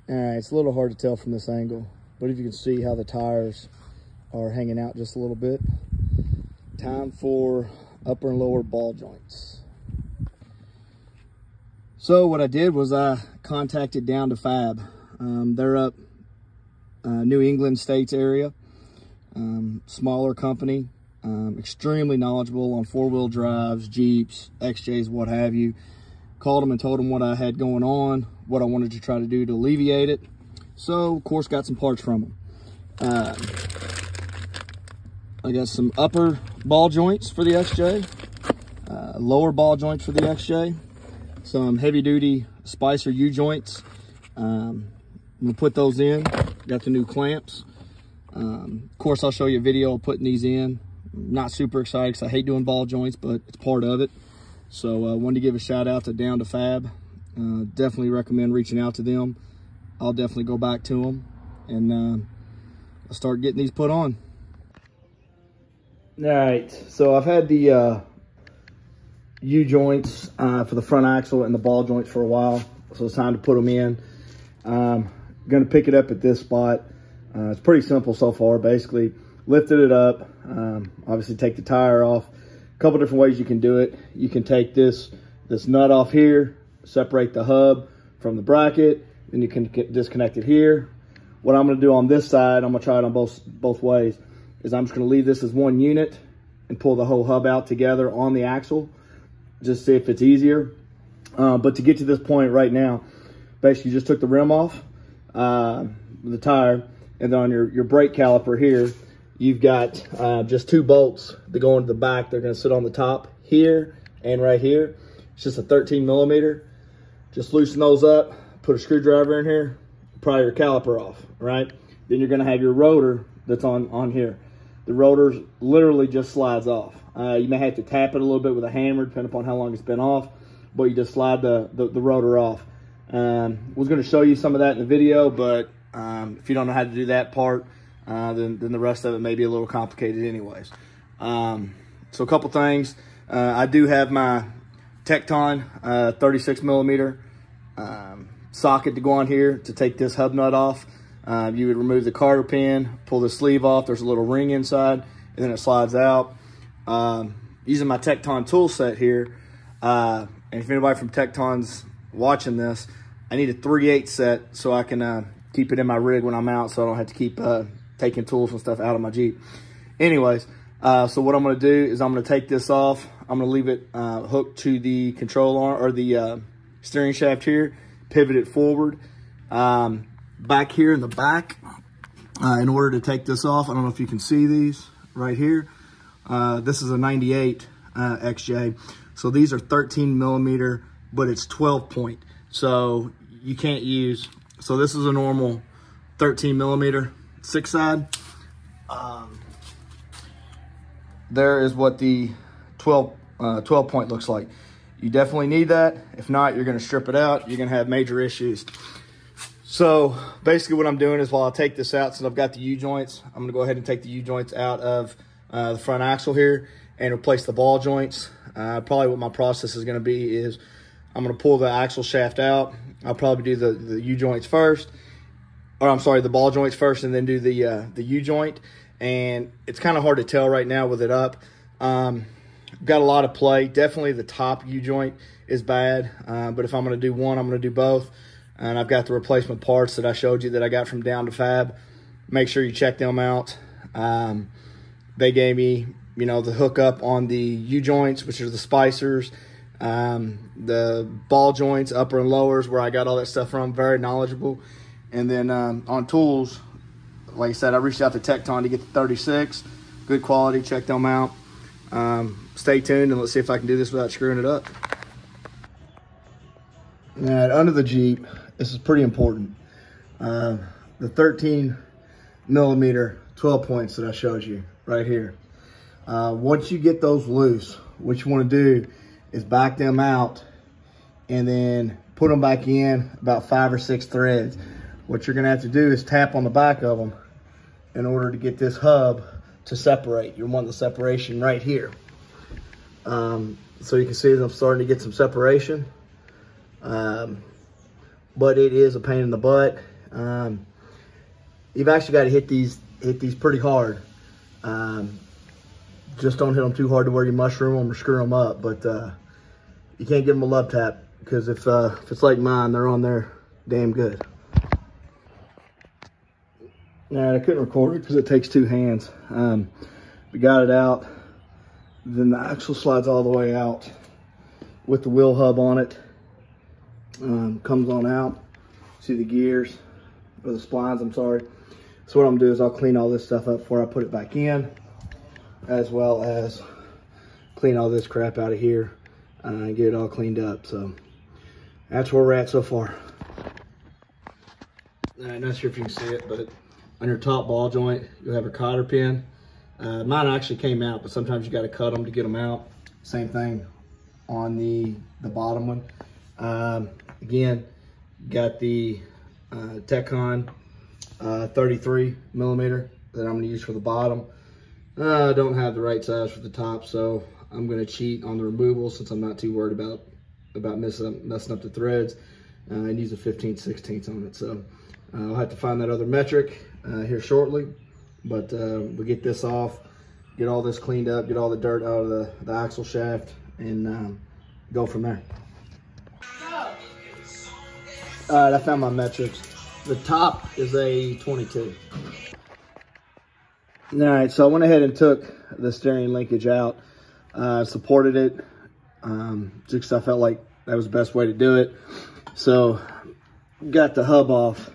All right, it's a little hard to tell from this angle, but if you can see how the tires are hanging out just a little bit. Time for upper and lower ball joints. So what I did was I contacted Down to Fab. They're up New England States area, smaller company, extremely knowledgeable on four-wheel drives, Jeeps, XJs, what have you. Called them and told them what I had going on, what I wanted to try to do to alleviate it. So, of course, got some parts from them. I got some upper ball joints for the XJ, lower ball joints for the XJ, some heavy-duty Spicer U-joints. I'm going to put those in. Got the new clamps. Of course, I'll show you a video of putting these in. I'm not super excited because I hate doing ball joints, but it's part of it. So I wanted to give a shout out to Down to Fab. Definitely recommend reaching out to them. I'll definitely go back to them and I'll start getting these put on. All right, so I've had the U-joints for the front axle and the ball joints for a while, so it's time to put them in. I'm gonna pick it up at this spot. It's pretty simple so far. Basically, lifted it up, obviously take the tire off. A couple different ways you can do it. You can take this nut off here, separate the hub from the bracket, then you can disconnect it here. What I'm gonna do on this side, I'm gonna try it on both ways, is I'm just gonna leave this as one unit and pull the whole hub out together on the axle, just see if it's easier. But to get to this point right now, basically you just took the rim off, the tire, and then on your brake caliper here, you've got just 2 bolts that go into the back. They're gonna sit on the top here and right here. It's just a 13 millimeter. Just loosen those up, put a screwdriver in here, pry your caliper off, right? Then you're gonna have your rotor that's on here. The rotor literally just slides off. You may have to tap it a little bit with a hammer, depending upon how long it's been off, but you just slide the rotor off. Was gonna show you some of that in the video, but if you don't know how to do that part, then the rest of it may be a little complicated anyways. So a couple things. I do have my Tecton 36 millimeter socket to go on here to take this hub nut off. You would remove the carter pin, pull the sleeve off. There's a little ring inside, and then it slides out. Using my Tecton tool set here, and if anybody from Tecton's watching this, I need a 3/8 set so I can keep it in my rig when I'm out, so I don't have to keep taking tools and stuff out of my Jeep. Anyways, so what I'm gonna do is I'm gonna take this off. I'm gonna leave it hooked to the control arm or the steering shaft here, pivot it forward. Back here in the back, in order to take this off, I don't know if you can see these right here. This is a 98 XJ. So these are 13 millimeter, but it's 12 point. So you can't use, so this is a normal 13 millimeter 6 side. There is what the 12 point looks like. You definitely need that. If not, you're gonna strip it out. You're gonna have major issues. So basically what I'm doing is while I take this out, since I've got the U-joints, I'm gonna go ahead and take the U-joints out of the front axle here and replace the ball joints. Probably what my process is gonna be is I'm gonna pull the axle shaft out. I'll probably do the U-joints first, or I'm sorry, the ball joints first, and then do the U-joint. And it's kind of hard to tell right now with it up. Got a lot of play. Definitely the top U-joint is bad, but if I'm gonna do one, I'm gonna do both. And I've got the replacement parts that I showed you that I got from Down to Fab. Make sure you check them out. They gave me, you know, the hookup on the U-joints, which are the spicers, the ball joints, upper and lowers, where I got all that stuff from. Very knowledgeable. And then on tools, like I said, I reached out to Tecton to get the 36. Good quality. Check them out. Stay tuned and let's see if I can do this without screwing it up. All right, under the Jeep, this is pretty important. The 13 millimeter 12 points that I showed you right here. Once you get those loose, what you want to do is back them out and then put them back in about 5 or 6 threads. What you're going to have to do is tap on the back of them in order to get this hub to separate. You want the separation right here. So you can see that I'm starting to get some separation. But it is a pain in the butt. You've actually got to hit these pretty hard. Just don't hit them too hard to where you mushroom them or screw them up. But you can't give them a love tap, because if it's like mine, they're on there damn good. Now, I couldn't record it because it takes two hands. We got it out. Then the axle slides all the way out with the wheel hub on it. Comes on out. See the gears, or the splines, I'm sorry. So what I'm gonna do is I'll clean all this stuff up before I put it back in, as well as clean all this crap out of here and get it all cleaned up. So that's where we're at so far. I'm not sure if you can see it, but on your top ball joint, you'll have a cotter pin. Mine actually came out, but sometimes you got to cut them to get them out. Same thing on the bottom one. Again, got the Tecon 33 millimeter that I'm going to use for the bottom. I don't have the right size for the top, so I'm going to cheat on the removal since I'm not too worried about messing up the threads, and use a 15/16 on it. So I'll have to find that other metric here shortly, but we'll get this off, get all this cleaned up, get all the dirt out of the axle shaft, and go from there. All right, I found my metrics. The top is a 22. All right, so I went ahead and took the steering linkage out, supported it, just because I felt like that was the best way to do it. So got the hub off.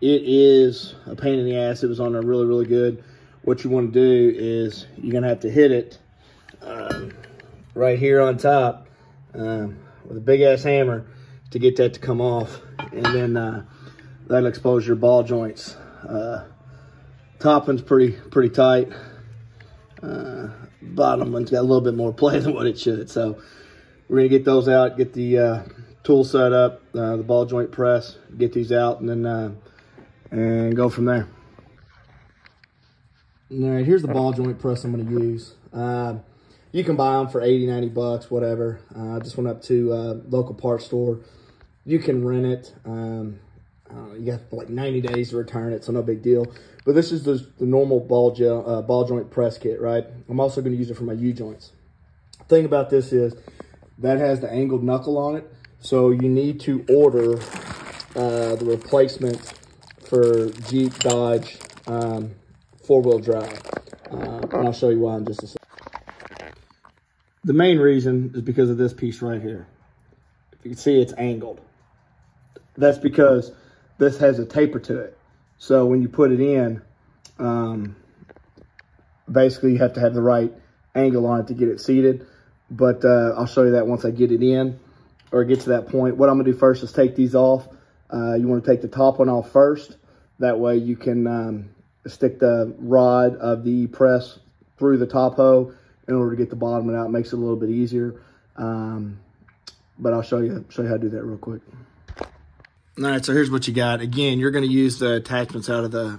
It is a pain in the ass. It was on there really, really good. What you want to do is you're going to have to hit it right here on top with a big-ass hammer to get that to come off. And then that'll expose your ball joints. Top one's pretty tight. Bottom one's got a little bit more play than what it should. So we're going to get those out, get the tool set up, the ball joint press, get these out, and then and go from there. All right, here's the ball joint press I'm going to use. You can buy them for 80, 90 bucks, whatever. I just went up to local parts store. You can rent it. You got like 90 days to return it, so no big deal. But this is the normal ball joint press kit, right? I'm also going to use it for my U-joints. The thing about this is that has the angled knuckle on it, so you need to order the replacement for Jeep, Dodge, four-wheel drive. And I'll show you why in just a second. The main reason is because of this piece right here. If you can see, it's angled. That's because this has a taper to it. So when you put it in, basically you have to have the right angle on it to get it seated. But I'll show you that once I get it in, or get to that point. What I'm gonna do first is take these off. You wanna take the top one off first. That way you can stick the rod of the press through the top hoe in order to get the bottom one out. It makes it a little bit easier. But I'll show you how to do that real quick. All right, so here's what you got. Again, you're going to use the attachments out of the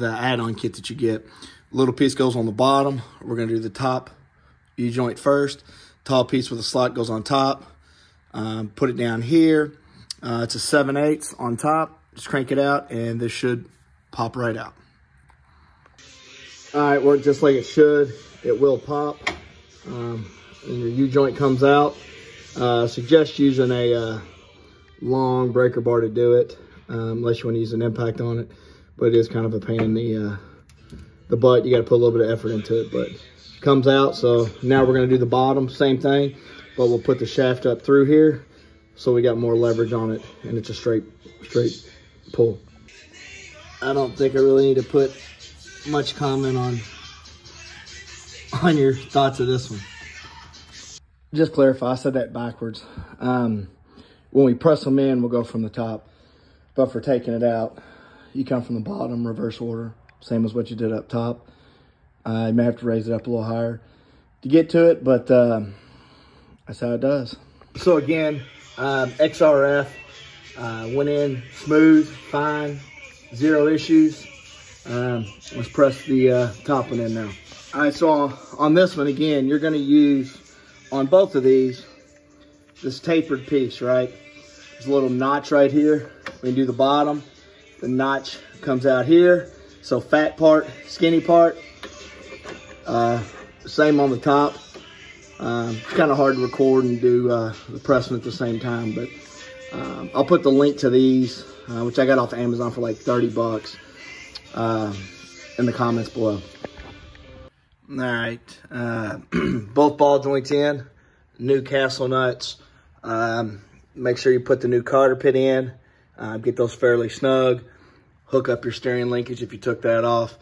add-on kit that you get. A little piece goes on the bottom. We're going to do the top U-joint first. Tall piece with a slot goes on top. Put it down here. It's a 7/8 on top. Just crank it out, and this should pop right out. All right, worked just like it should. It will pop, and your U-joint comes out. Suggest using a long breaker bar to do it, unless you want to use an impact on it. But it is kind of a pain in the butt. You got to put a little bit of effort into it, but it comes out. So now we're going to do the bottom, same thing, but we'll put the shaft up through here, so we got more leverage on it, and it's a straight pull. I don't think I really need to put much comment on your thoughts of this one. Just clarify, I said that backwards. When we press them in, we'll go from the top. But for taking it out, you come from the bottom, reverse order, same as what you did up top. You may have to raise it up a little higher to get to it, but that's how it does. So again, XRF went in smooth, fine, zero issues. Let's press the top one in now. All right, so on this one, again, you're gonna use, on both of these, this tapered piece, right? There's a little notch right here. We can do the bottom. The notch comes out here. So fat part, skinny part. Same on the top. It's kind of hard to record and do the pressing at the same time, but I'll put the link to these, which I got off Amazon for like 30 bucks, in the comments below. All right, both ball joints in, new castle nuts. Make sure you put the new cotter pit in, get those fairly snug, hook up your steering linkage if you took that off.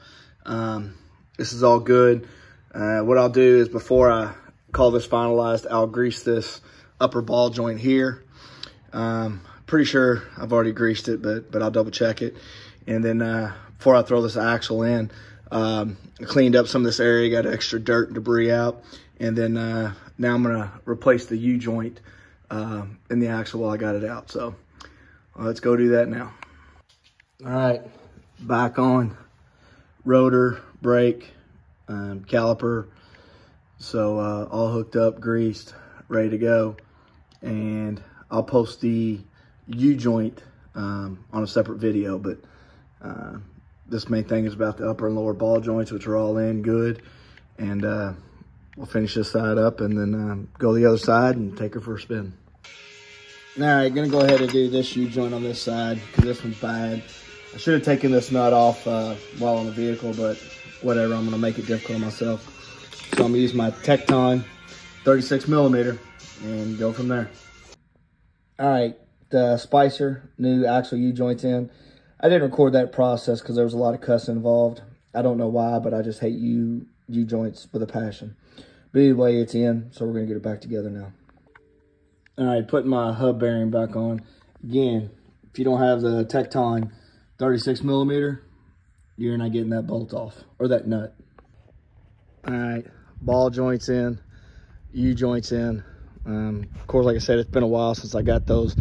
This is all good. What I'll do is before I call this finalized, I'll grease this upper ball joint here. Pretty sure I've already greased it, but I'll double check it. And then before I throw this axle in, I cleaned up some of this area, got extra dirt and debris out. And then now I'm gonna replace the U-joint in the axle while I got it out. So let's go do that now. All right, back on rotor, brake, caliper. So all hooked up, greased, ready to go. And I'll post the U-joint on a separate video, but this main thing is about the upper and lower ball joints, which are all in good. And we'll finish this side up and then go the other side and take her for a spin. All right, gonna go ahead and do this U-joint on this side because this one's bad. I should have taken this nut off while on the vehicle, but whatever, I'm gonna make it difficult on myself. So I'm gonna use my Tecton 36 millimeter and go from there. All right, the Spicer, new axle U-joints in. I didn't record that process because there was a lot of cussing involved. I don't know why, but I just hate U-joints with a passion. But either way, it's in, so we're gonna get it back together now. All right, putting my hub bearing back on. Again, if you don't have the Tecton 36 millimeter, you're not getting that bolt off, or that nut. All right, ball joints in, U-joints in. Of course, like I said, it's been a while since I got those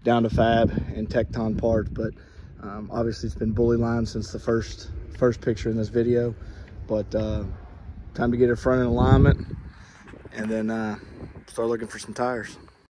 down to fab and Tecton parts, but obviously it's been bully lined since the first picture in this video. But time to get it front in alignment and then start looking for some tires.